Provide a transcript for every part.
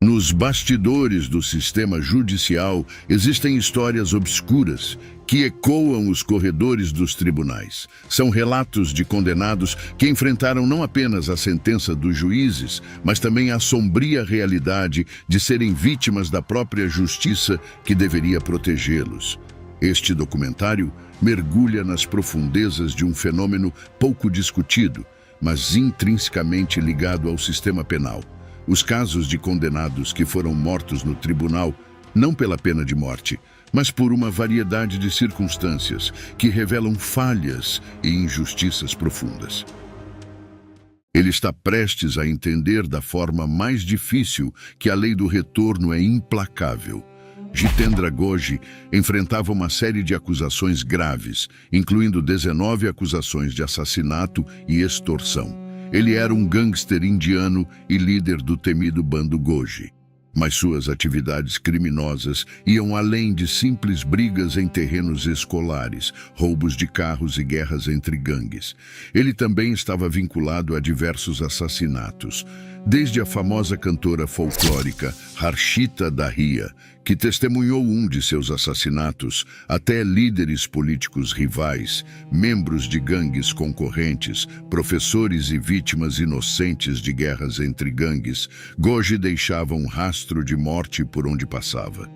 Nos bastidores do sistema judicial existem histórias obscuras que ecoam os corredores dos tribunais. São relatos de condenados que enfrentaram não apenas a sentença dos juízes, mas também a sombria realidade de serem vítimas da própria justiça que deveria protegê-los. Este documentário mergulha nas profundezas de um fenômeno pouco discutido, mas intrinsecamente ligado ao sistema penal. Os casos de condenados que foram mortos no tribunal, não pela pena de morte, mas por uma variedade de circunstâncias que revelam falhas e injustiças profundas. Ele está prestes a entender da forma mais difícil que a lei do retorno é implacável. Jitendra Goji enfrentava uma série de acusações graves, incluindo 19 acusações de assassinato e extorsão. Ele era um gangster indiano e líder do temido bando Goji. Mas suas atividades criminosas iam além de simples brigas em terrenos escolares, roubos de carros e guerras entre gangues. Ele também estava vinculado a diversos assassinatos, desde a famosa cantora folclórica Harshita Dahiya, que testemunhou um de seus assassinatos, até líderes políticos rivais, membros de gangues concorrentes, professores e vítimas inocentes de guerras entre gangues. Goji deixava um rastro de morte por onde passava.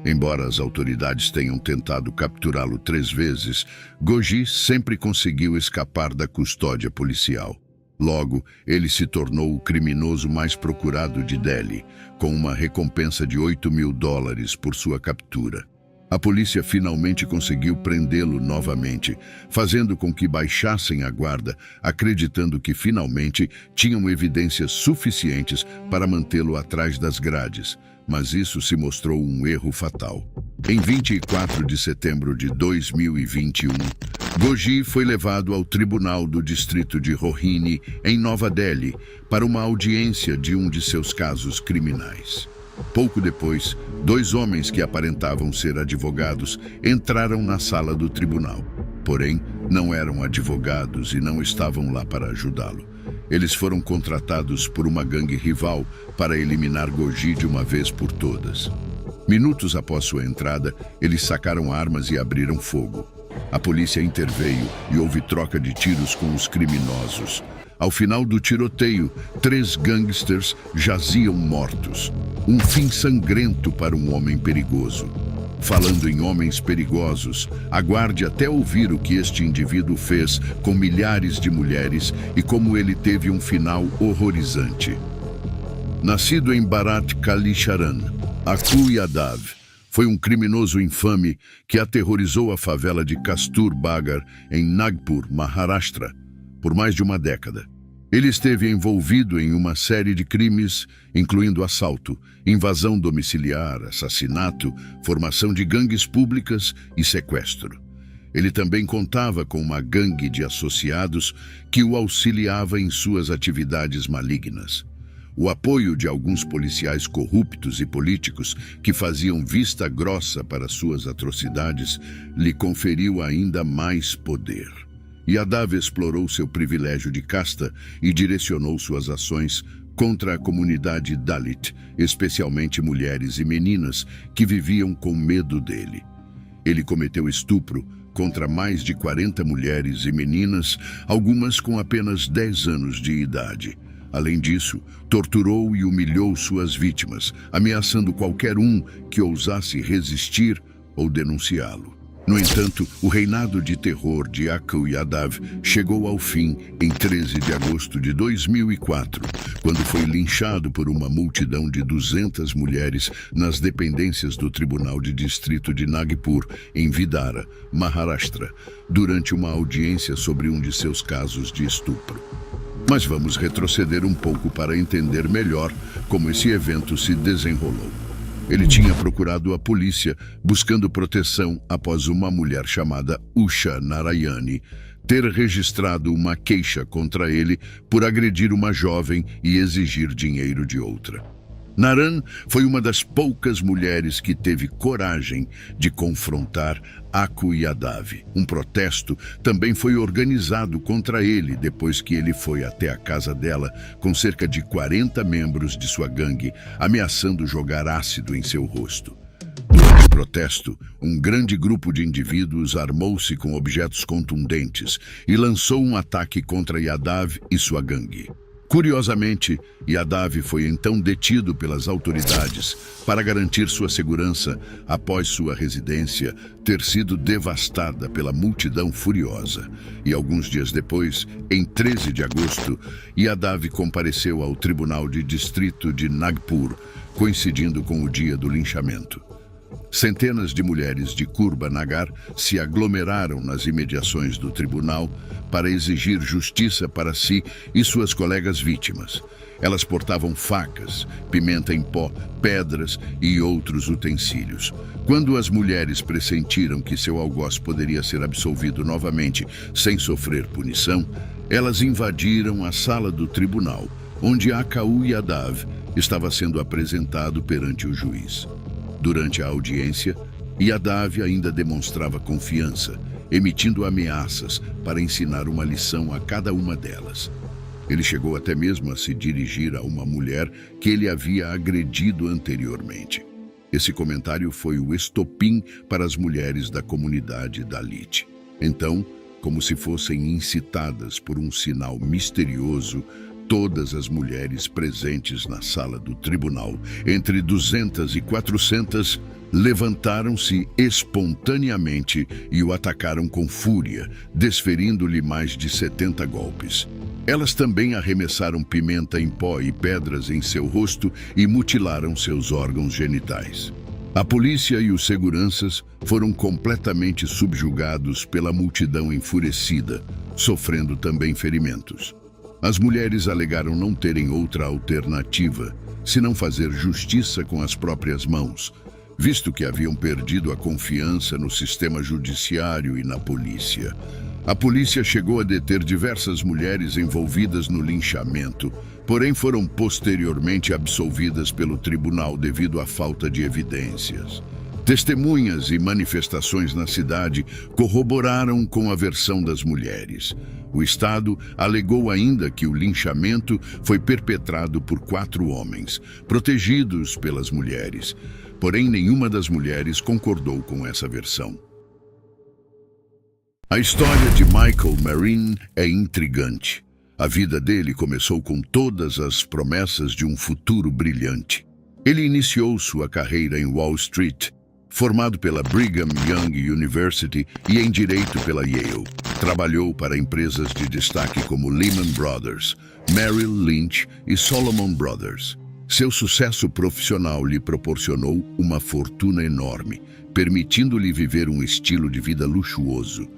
Embora as autoridades tenham tentado capturá-lo 3 vezes, Goji sempre conseguiu escapar da custódia policial. Logo, ele se tornou o criminoso mais procurado de Delhi, com uma recompensa de $8.000 por sua captura. A polícia finalmente conseguiu prendê-lo novamente, fazendo com que baixassem a guarda, acreditando que finalmente tinham evidências suficientes para mantê-lo atrás das grades. Mas isso se mostrou um erro fatal. Em 24 de setembro de 2021, Goji foi levado ao Tribunal do Distrito de Rohini, em Nova Delhi, para uma audiência de um de seus casos criminais. Pouco depois, 2 homens que aparentavam ser advogados entraram na sala do tribunal. Porém, não eram advogados e não estavam lá para ajudá-lo. Eles foram contratados por uma gangue rival para eliminar Goji de uma vez por todas. Minutos após sua entrada, eles sacaram armas e abriram fogo. A polícia interveio e houve troca de tiros com os criminosos. Ao final do tiroteio, 3 gangsters jaziam mortos. Um fim sangrento para um homem perigoso. Falando em homens perigosos, aguarde até ouvir o que este indivíduo fez com milhares de mulheres e como ele teve um final horrorizante. Nascido em Bharat Kalisharan, Akul Yadav foi um criminoso infame que aterrorizou a favela de Kasturbagar, em Nagpur, Maharashtra, por mais de uma década. Ele esteve envolvido em uma série de crimes, incluindo assalto, invasão domiciliar, assassinato, formação de gangues públicas e sequestro. Ele também contava com uma gangue de associados que o auxiliava em suas atividades malignas. O apoio de alguns policiais corruptos e políticos que faziam vista grossa para suas atrocidades lhe conferiu ainda mais poder. Yadav explorou seu privilégio de casta e direcionou suas ações contra a comunidade Dalit, especialmente mulheres e meninas que viviam com medo dele. Ele cometeu estupro contra mais de 40 mulheres e meninas, algumas com apenas 10 anos de idade. Além disso, torturou e humilhou suas vítimas, ameaçando qualquer um que ousasse resistir ou denunciá-lo. No entanto, o reinado de terror de Akul Yadav chegou ao fim em 13 de agosto de 2004, quando foi linchado por uma multidão de 200 mulheres nas dependências do Tribunal de Distrito de Nagpur, em Vidara, Maharashtra, durante uma audiência sobre um de seus casos de estupro. Mas vamos retroceder um pouco para entender melhor como esse evento se desenrolou. Ele tinha procurado a polícia buscando proteção após uma mulher chamada Usha Narayani ter registrado uma queixa contra ele por agredir uma jovem e exigir dinheiro de outra. Naran foi uma das poucas mulheres que teve coragem de confrontar Aku Yadav. Um protesto também foi organizado contra ele depois que ele foi até a casa dela com cerca de 40 membros de sua gangue, ameaçando jogar ácido em seu rosto. Durante o protesto, um grande grupo de indivíduos armou-se com objetos contundentes e lançou um ataque contra Yadav e sua gangue. Curiosamente, Yadav foi então detido pelas autoridades para garantir sua segurança após sua residência ter sido devastada pela multidão furiosa. E alguns dias depois, em 13 de agosto, Yadav compareceu ao Tribunal de Distrito de Nagpur, coincidindo com o dia do linchamento. Centenas de mulheres de Kurba Nagar se aglomeraram nas imediações do tribunal para exigir justiça para si e suas colegas vítimas. Elas portavam facas, pimenta em pó, pedras e outros utensílios. Quando as mulheres pressentiram que seu algoz poderia ser absolvido novamente sem sofrer punição, elas invadiram a sala do tribunal, onde Aku Yadav estava sendo apresentado perante o juiz. Durante a audiência, Yadav ainda demonstrava confiança, emitindo ameaças para ensinar uma lição a cada uma delas. Ele chegou até mesmo a se dirigir a uma mulher que ele havia agredido anteriormente. Esse comentário foi o estopim para as mulheres da comunidade Dalit. Então, como se fossem incitadas por um sinal misterioso, todas as mulheres presentes na sala do tribunal, entre 200 e 400, levantaram-se espontaneamente e o atacaram com fúria, desferindo-lhe mais de 70 golpes. Elas também arremessaram pimenta em pó e pedras em seu rosto e mutilaram seus órgãos genitais. A polícia e os seguranças foram completamente subjugados pela multidão enfurecida, sofrendo também ferimentos. As mulheres alegaram não terem outra alternativa, senão fazer justiça com as próprias mãos, visto que haviam perdido a confiança no sistema judiciário e na polícia. A polícia chegou a deter diversas mulheres envolvidas no linchamento, porém foram posteriormente absolvidas pelo tribunal devido à falta de evidências. Testemunhas e manifestações na cidade corroboraram com a versão das mulheres. O Estado alegou ainda que o linchamento foi perpetrado por 4 homens, protegidos pelas mulheres. Porém, nenhuma das mulheres concordou com essa versão. A história de Michael Marin é intrigante. A vida dele começou com todas as promessas de um futuro brilhante. Ele iniciou sua carreira em Wall Street, formado pela Brigham Young University e em Direito pela Yale. Trabalhou para empresas de destaque como Lehman Brothers, Merrill Lynch e Salomon Brothers. Seu sucesso profissional lhe proporcionou uma fortuna enorme, permitindo-lhe viver um estilo de vida luxuoso.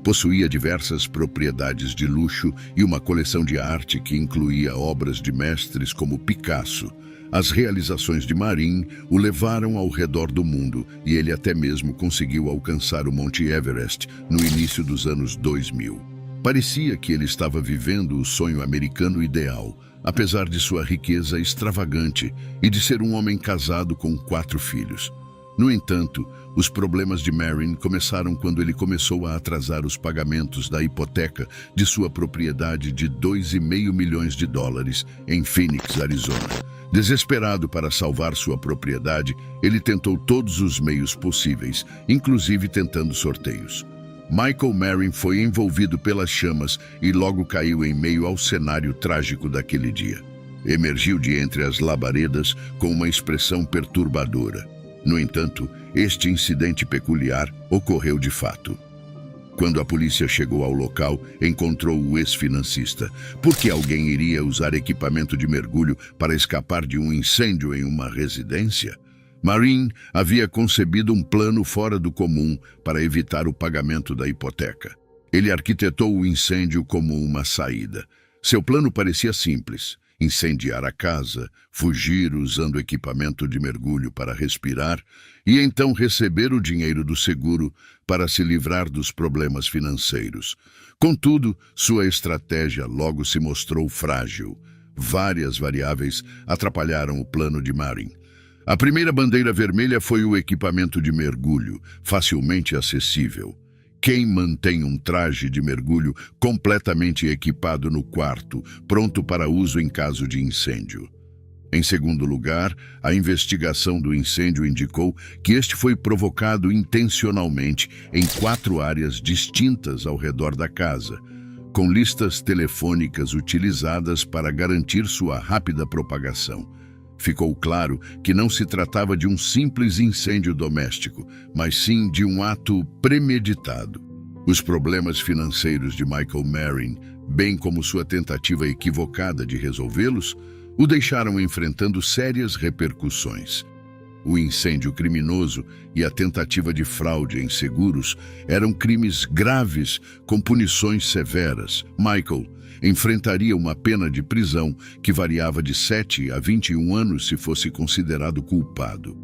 Possuía diversas propriedades de luxo e uma coleção de arte que incluía obras de mestres como Picasso. As realizações de Marin o levaram ao redor do mundo e ele até mesmo conseguiu alcançar o Monte Everest no início dos anos 2000. Parecia que ele estava vivendo o sonho americano ideal, apesar de sua riqueza extravagante e de ser um homem casado com 4 filhos. No entanto, os problemas de Marin começaram quando ele começou a atrasar os pagamentos da hipoteca de sua propriedade de $2,5 milhões em Phoenix, Arizona. Desesperado para salvar sua propriedade, ele tentou todos os meios possíveis, inclusive tentando sorteios. Michael Marin foi envolvido pelas chamas e logo caiu em meio ao cenário trágico daquele dia. Emergiu de entre as labaredas com uma expressão perturbadora. No entanto, este incidente peculiar ocorreu de fato. Quando a polícia chegou ao local, encontrou o ex-financista. Por que alguém iria usar equipamento de mergulho para escapar de um incêndio em uma residência? Marin havia concebido um plano fora do comum para evitar o pagamento da hipoteca. Ele arquitetou o incêndio como uma saída. Seu plano parecia simples: incendiar a casa, fugir usando equipamento de mergulho para respirar e então receber o dinheiro do seguro para se livrar dos problemas financeiros. Contudo, sua estratégia logo se mostrou frágil. Várias variáveis atrapalharam o plano de Marin. A primeira bandeira vermelha foi o equipamento de mergulho, facilmente acessível. Quem mantém um traje de mergulho completamente equipado no quarto, pronto para uso em caso de incêndio? Em segundo lugar, a investigação do incêndio indicou que este foi provocado intencionalmente em 4 áreas distintas ao redor da casa, com listas telefônicas utilizadas para garantir sua rápida propagação. Ficou claro que não se tratava de um simples incêndio doméstico, mas sim de um ato premeditado. Os problemas financeiros de Michael Marin, bem como sua tentativa equivocada de resolvê-los, o deixaram enfrentando sérias repercussões. O incêndio criminoso e a tentativa de fraude em seguros eram crimes graves com punições severas. Michael enfrentaria uma pena de prisão que variava de 7 a 21 anos se fosse considerado culpado.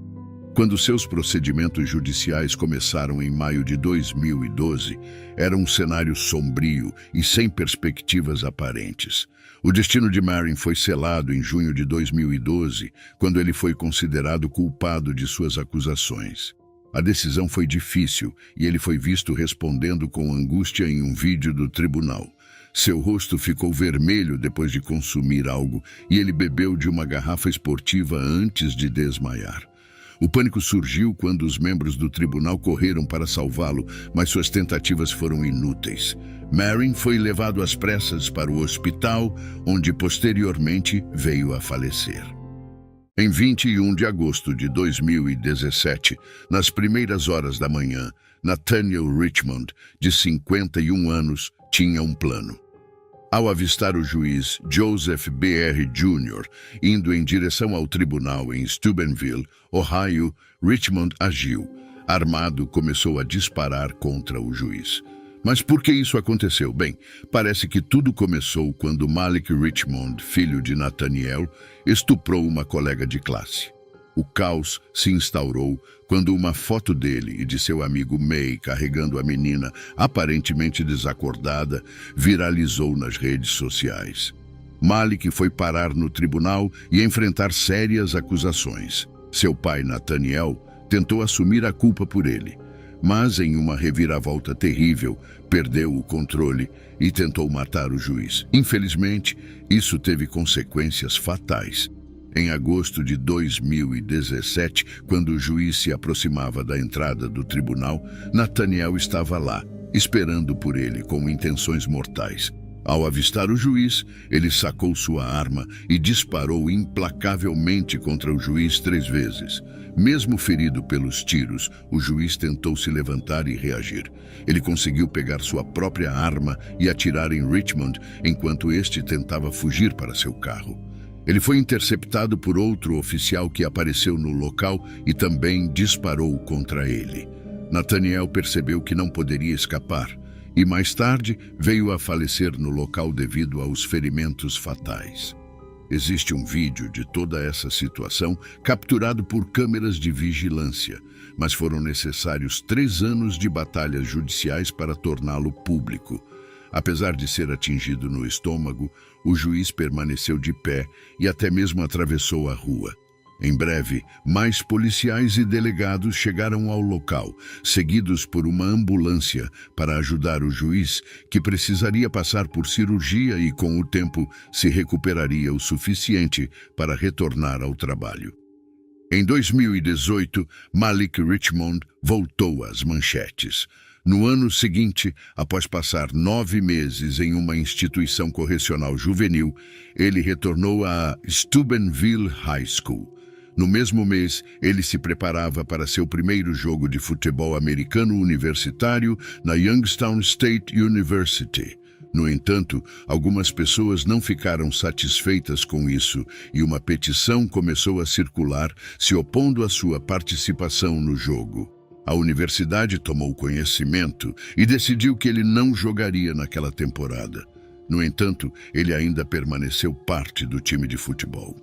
Quando seus procedimentos judiciais começaram em maio de 2012, era um cenário sombrio e sem perspectivas aparentes. O destino de Marin foi selado em junho de 2012, quando ele foi considerado culpado de suas acusações. A decisão foi difícil e ele foi visto respondendo com angústia em um vídeo do tribunal. Seu rosto ficou vermelho depois de consumir algo e ele bebeu de uma garrafa esportiva antes de desmaiar. O pânico surgiu quando os membros do tribunal correram para salvá-lo, mas suas tentativas foram inúteis. Marin foi levado às pressas para o hospital, onde posteriormente veio a falecer. Em 21 de agosto de 2017, nas primeiras horas da manhã, Nathaniel Richmond, de 51 anos, tinha um plano. Ao avistar o juiz Joseph B.R. Jr. indo em direção ao tribunal em Steubenville, Ohio, Richmond agiu. Armado, começou a disparar contra o juiz. Mas por que isso aconteceu? Bem, parece que tudo começou quando Malik Richmond, filho de Nathaniel, estuprou uma colega de classe. O caos se instaurou quando uma foto dele e de seu amigo May carregando a menina, aparentemente desacordada, viralizou nas redes sociais. Malik foi parar no tribunal e enfrentar sérias acusações. Seu pai, Nathaniel, tentou assumir a culpa por ele, mas em uma reviravolta terrível, perdeu o controle e tentou matar o juiz. Infelizmente, isso teve consequências fatais. Em agosto de 2017, quando o juiz se aproximava da entrada do tribunal, Nathaniel estava lá, esperando por ele com intenções mortais. Ao avistar o juiz, ele sacou sua arma e disparou implacavelmente contra o juiz 3 vezes. Mesmo ferido pelos tiros, o juiz tentou se levantar e reagir. Ele conseguiu pegar sua própria arma e atirar em Richmond enquanto este tentava fugir para seu carro. Ele foi interceptado por outro oficial que apareceu no local e também disparou contra ele. Nathaniel percebeu que não poderia escapar e mais tarde veio a falecer no local devido aos ferimentos fatais. Existe um vídeo de toda essa situação capturado por câmeras de vigilância, mas foram necessários 3 anos de batalhas judiciais para torná-lo público. Apesar de ser atingido no estômago, o juiz permaneceu de pé e até mesmo atravessou a rua. Em breve, mais policiais e delegados chegaram ao local, seguidos por uma ambulância para ajudar o juiz, que precisaria passar por cirurgia e, com o tempo, se recuperaria o suficiente para retornar ao trabalho. Em 2018, Malik Richmond voltou às manchetes. No ano seguinte, após passar 9 meses em uma instituição correcional juvenil, ele retornou à Steubenville High School. No mesmo mês, ele se preparava para seu primeiro jogo de futebol americano universitário na Youngstown State University. No entanto, algumas pessoas não ficaram satisfeitas com isso e uma petição começou a circular se opondo à sua participação no jogo. A universidade tomou conhecimento e decidiu que ele não jogaria naquela temporada. No entanto, ele ainda permaneceu parte do time de futebol.